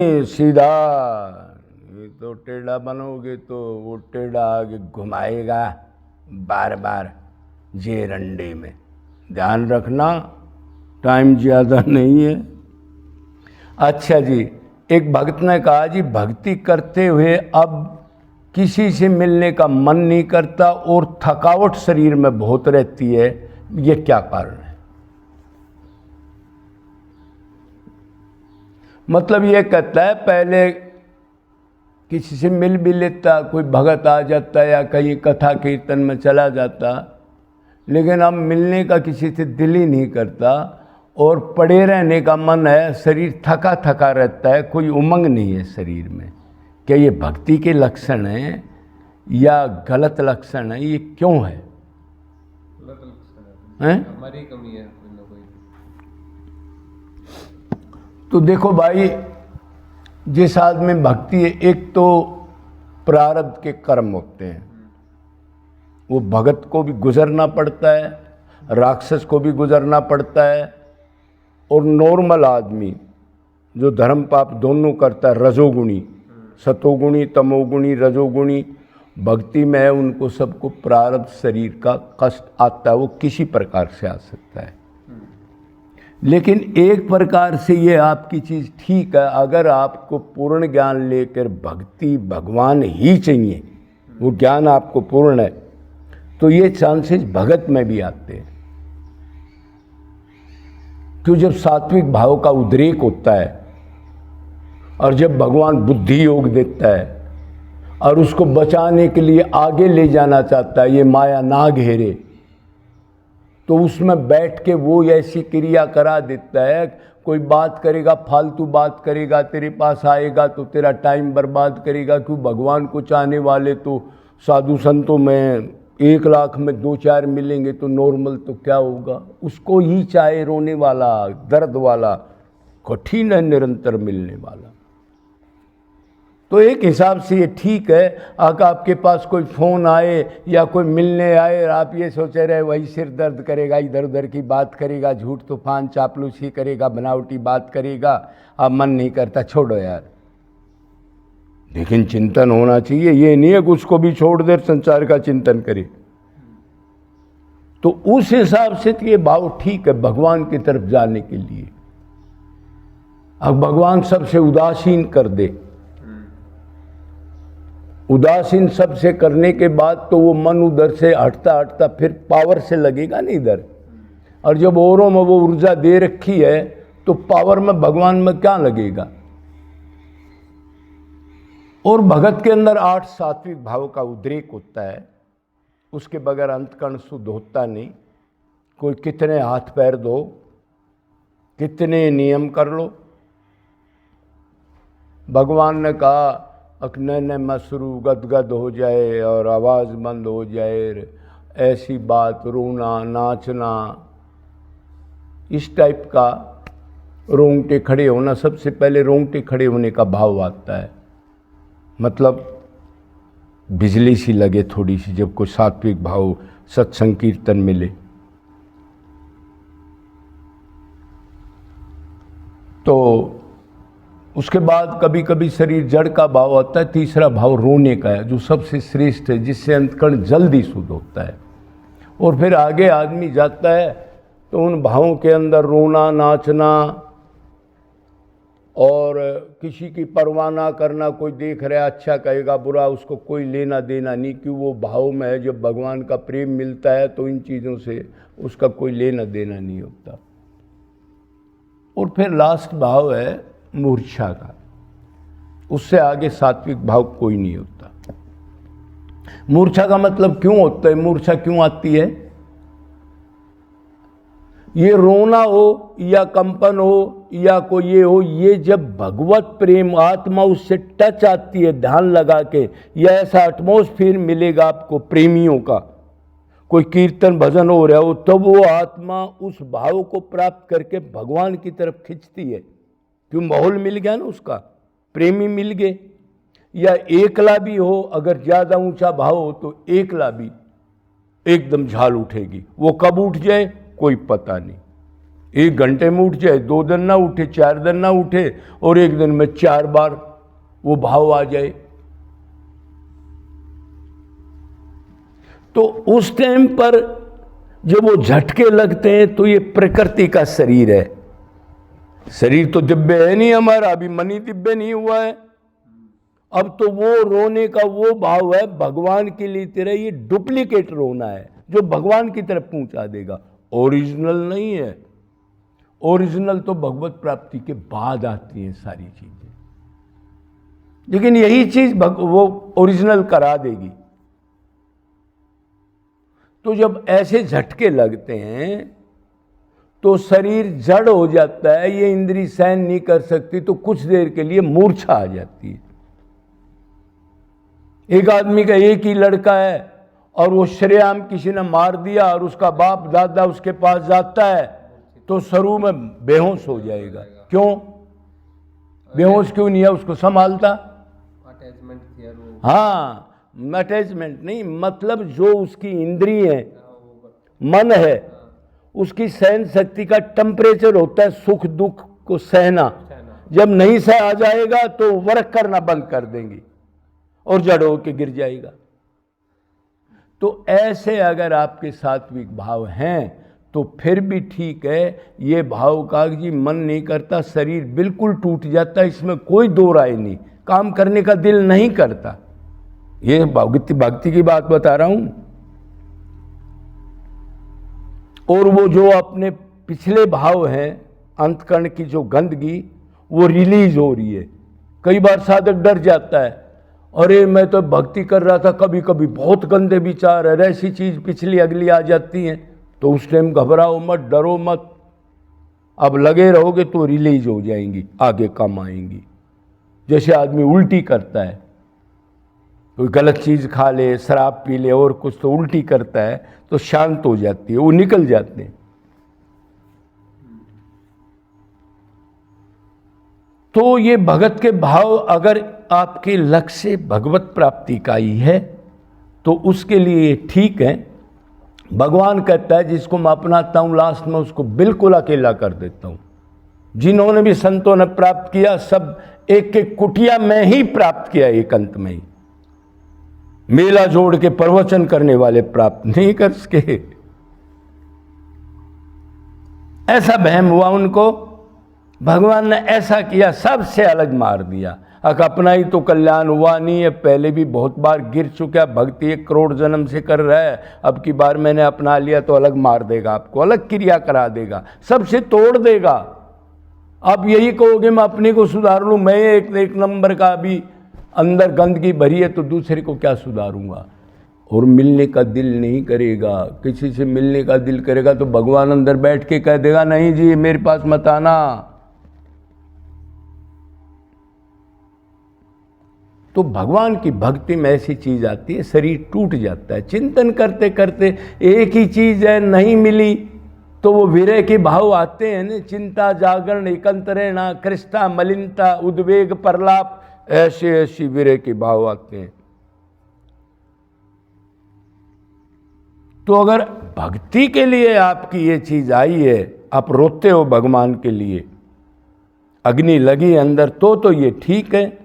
सीधा, ये तो टेढ़ा बनोगे तो वो टेढ़ा आगे घुमाएगा बार बार जे रंडे में। ध्यान रखना, टाइम ज़्यादा नहीं है। अच्छा जी, एक भक्त ने कहा जी, भक्ति करते हुए अब किसी से मिलने का मन नहीं करता और थकावट शरीर में बहुत रहती है, ये क्या कारण है? मतलब ये कहता है पहले किसी से मिल भी लेता, कोई भगत आ जाता या कहीं कथा कीर्तन में चला जाता, लेकिन अब मिलने का किसी से दिल ही नहीं करता और पड़े रहने का मन है, शरीर थका थका रहता है, कोई उमंग नहीं है शरीर में। क्या ये भक्ति के लक्षण हैं या गलत लक्षण है? ये क्यों है? गलत लक्षण है, हमारी कमी है कोई ना कोई। तो देखो भाई, जिस आदमी भक्ति है, एक तो प्रारब्ध के कर्म होते हैं, वो भगत को भी गुजरना पड़ता है, राक्षस को भी गुजरना पड़ता है, और नॉर्मल आदमी जो धर्म पाप दोनों करता है, रजोगुणी, सतोगुणी, तमोगुणी, रजोगुणी भक्ति में है, उनको सबको प्रारब्ध शरीर का कष्ट आता है, वो किसी प्रकार से आ सकता है। लेकिन एक प्रकार से ये आपकी चीज़ ठीक है, अगर आपको पूर्ण ज्ञान लेकर भक्ति भगवान ही चाहिए, वो ज्ञान आपको पूर्ण है, तो ये चांसेस भगत में भी आते हैं। क्यों? जब सात्विक भाव का उद्रेक होता है और जब भगवान बुद्धि योग देता है और उसको बचाने के लिए आगे ले जाना चाहता है, ये माया ना घेरे, तो उसमें बैठ के वो ऐसी क्रिया करा देता है, कोई बात करेगा, फालतू बात करेगा, तेरे पास आएगा तो तेरा टाइम बर्बाद करेगा। क्यों? भगवान को चाहने वाले तो साधु संतों में 1 लाख में 2-4 मिलेंगे, तो नॉर्मल तो क्या होगा, उसको ही चाहे रोने वाला, दर्द वाला, कठिन है निरंतर मिलने वाला। तो एक हिसाब से ये ठीक है। अगर आपके पास कोई फ़ोन आए या कोई मिलने आए और आप ये सोचे रहे वही सिर दर्द करेगा, इधर उधर की बात करेगा, झूठ तूफान चापलूसी करेगा, बनावटी बात करेगा, अब मन नहीं करता, छोड़ो यार। लेकिन चिंतन होना चाहिए, ये नहीं है कि उसको भी छोड़ दे, संसार का चिंतन करे। तो उस हिसाब से तो ये भाव ठीक है भगवान की तरफ जाने के लिए। अब भगवान सबसे उदासीन कर दे, उदासीन सबसे करने के बाद तो वो मन उधर से हटता हटता फिर पावर से लगेगा नहीं इधर, और जब औरों में वो ऊर्जा दे रखी है तो पावर में भगवान में क्या लगेगा। और भगत के अंदर 8 सात्विक भाव का उद्रेक होता है, उसके बगैर अंतकरण शुद्ध होता नहीं। कोई कितने हाथ पैर दो, कितने नियम कर लो, भगवान ने कहा अकने मसरू गदगद हो जाए और आवाज़ बंद हो जाए, ऐसी बात, रोना नाचना, इस टाइप का रोंगटे खड़े होना, सबसे पहले रोंगटे खड़े होने का भाव आता है। मतलब बिजली सी लगे थोड़ी सी जब कोई सात्विक भाव सत्संग कीर्तन मिले। तो उसके बाद कभी कभी शरीर जड़ का भाव आता है। तीसरा भाव रोने का है, जो सबसे श्रेष्ठ है, जिससे अंतकरण जल्दी शुद्ध होता है। और फिर आगे आदमी जाता है तो उन भावों के अंदर रोना नाचना और किसी की परवाह ना करना, कोई देख रहा है अच्छा कहेगा बुरा, उसको कोई लेना देना नहीं, क्यों? वो भाव में है। जब भगवान का प्रेम मिलता है तो इन चीज़ों से उसका कोई लेना देना नहीं होता। और फिर लास्ट भाव है मूर्छा का, उससे आगे सात्विक भाव कोई नहीं होता। मूर्छा का मतलब क्यों होता है, मूर्छा क्यों आती है? ये रोना हो या कंपन हो या कोई ये हो, ये जब भगवत प्रेम आत्मा उससे टच आती है ध्यान लगा के, या ऐसा एटमॉस्फेयर मिलेगा आपको प्रेमियों का, कोई कीर्तन भजन हो रहा हो, तब वो आत्मा उस भाव को प्राप्त करके भगवान की तरफ खिंचती है। क्यों? माहौल मिल गया ना, उसका प्रेमी मिल गए। या एकला भी हो, अगर ज़्यादा ऊंचा भाव हो तो एकला भी एकदम झाल उठेगी। वो कब उठ जाए कोई पता नहीं। 1 घंटे में उठ जाए, 2 दिन ना उठे, 4 दिन ना उठे, और 1 दिन में 4 बार वो भाव आ जाए, तो उस टाइम पर जब वो झटके लगते हैं तो ये प्रकृति का शरीर है। शरीर तो दिव्य है नहीं हमारा, अभी मन ही दिव्य नहीं हुआ है। अब तो वो रोने का वो भाव है भगवान के लिए, तेरा ये डुप्लीकेट रोना है जो भगवान की तरफ पहुंचा देगा, ओरिजिनल नहीं है। ओरिजिनल तो भगवत प्राप्ति के बाद आती हैं सारी चीजें, लेकिन यही चीज वो ओरिजिनल करा देगी। तो जब ऐसे झटके लगते हैं तो शरीर जड़ हो जाता है, ये इंद्री सहन नहीं कर सकती, तो कुछ देर के लिए मूर्छा आ जाती है। एक आदमी का एक ही लड़का है और वो श्रेयाम किसी ने मार दिया और उसका बाप दादा उसके पास जाता है तो शुरू में बेहोश हो जाएगा। क्यों बेहोश क्यों नहीं है? उसको संभालता, अटैचमेंट थी वो। हाँ, अटैचमेंट नहीं, मतलब जो उसकी इंद्रिय है, मन है, उसकी सहन शक्ति का टेम्परेचर होता है सुख दुख को सहना। जब नहीं सह आ जाएगा तो वर्क करना बंद कर देंगी और जड़ होके गिर जाएगा। तो ऐसे अगर आपके सात्विक भाव हैं तो फिर भी ठीक है। ये भाव का जी मन नहीं करता, शरीर बिल्कुल टूट जाता, इसमें कोई दो राय नहीं, काम करने का दिल नहीं करता, ये भक्ति की बात बता रहा हूं। और वो जो अपने पिछले भाव हैं, अंतकरण की जो गंदगी वो रिलीज हो रही है। कई बार साधक डर जाता है, अरे मैं तो भक्ति कर रहा था, कभी कभी बहुत गंदे विचार है, ऐसी चीज पिछली अगली आ जाती हैं, तो उस टाइम घबराओ मत, डरो मत, अब लगे रहोगे तो रिलीज हो जाएंगी, आगे काम आएंगी। जैसे आदमी उल्टी करता है, कोई गलत चीज खा ले, शराब पी ले और कुछ, तो उल्टी करता है तो शांत हो जाती है, वो निकल जाते हैं। तो ये भगत के भाव अगर आपके लक्ष्य भगवत प्राप्ति का ही है तो उसके लिए ठीक है। भगवान कहता है जिसको मैं अपनाता हूं लास्ट में उसको बिल्कुल अकेला कर देता हूं। जिन्होंने भी संतों ने प्राप्त किया सब एक एक कुटिया में ही प्राप्त किया, एक अंत में ही। मेला जोड़ के प्रवचन करने वाले प्राप्त नहीं कर सके। ऐसा बहम हुआ उनको, भगवान ने ऐसा किया, सबसे अलग मार दिया। अपना ही तो कल्याण हुआ नहीं है, पहले भी बहुत बार गिर चुका, भक्ति 1 करोड़ जन्म से कर रहा है, अब की बार मैंने अपना लिया तो अलग मार देगा, आपको अलग क्रिया करा देगा, सबसे तोड़ देगा। आप यही कहोगे मैं अपने को सुधार लूँ, मैं एक नंबर का अभी अंदर गंदगी भरी है तो दूसरे को क्या सुधारूंगा। और मिलने का दिल नहीं करेगा, किसी से मिलने का दिल करेगा तो भगवान अंदर बैठ के कह देगा नहीं जी मेरे पास मत आना। तो भगवान की भक्ति में ऐसी चीज आती है, शरीर टूट जाता है। चिंतन करते करते एक ही चीज है, नहीं मिली तो वो विरह के भाव आते हैं ना, चिंता जागरण एकंतरेणा कृष्णा मलिनता उद्वेग प्रलाप, ऐसे ऐसी विरह के भाव आते हैं। तो अगर भक्ति के लिए आपकी ये चीज आई है, आप रोते हो भगवान के लिए, अग्नि लगी अंदर, तो ये ठीक है।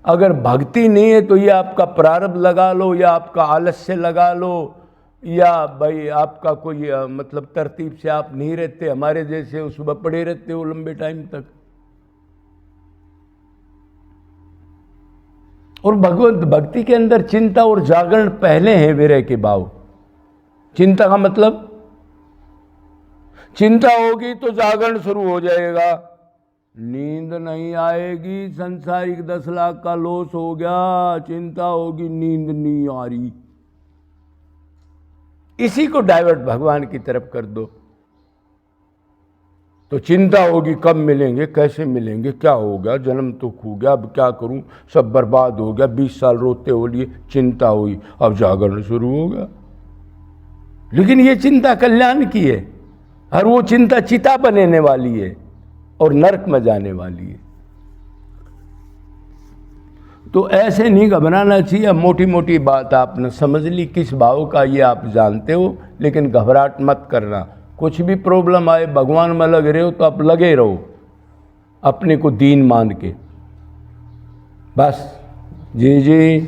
अगर भक्ति नहीं है तो ये आपका प्रारब्ध लगा लो, या आपका आलस्य लगा लो, या भाई आपका कोई मतलब तरतीब से आप नहीं रहते, हमारे जैसे सुबह पड़े रहते हो लंबे टाइम तक। और भगवत भक्ति के अंदर चिंता और जागरण पहले है विरह के भाव। चिंता का मतलब, चिंता होगी तो जागरण शुरू हो जाएगा, नींद नहीं आएगी, संसारिक 10 लाख का लॉस हो गया, चिंता होगी, नींद नहीं आ रही। इसी को डाइवर्ट भगवान की तरफ कर दो तो चिंता होगी, कब मिलेंगे, कैसे मिलेंगे, क्या हो गया, जन्म तो खो गया, अब क्या करूं, सब बर्बाद हो गया, 20 साल रोते हो लिए, चिंता हुई, अब जागरण शुरू हो गया। लेकिन ये चिंता कल्याण की है, और वो चिंता चिता बनने वाली है और नरक में जाने वाली है। तो ऐसे नहीं घबराना चाहिए। मोटी मोटी बात आपने समझ ली, किस भाव का ये आप जानते हो, लेकिन घबराहट मत करना। कुछ भी प्रॉब्लम आए, भगवान में लग रहे हो तो आप लगे रहो, अपने को दीन मान के। बस जी जी।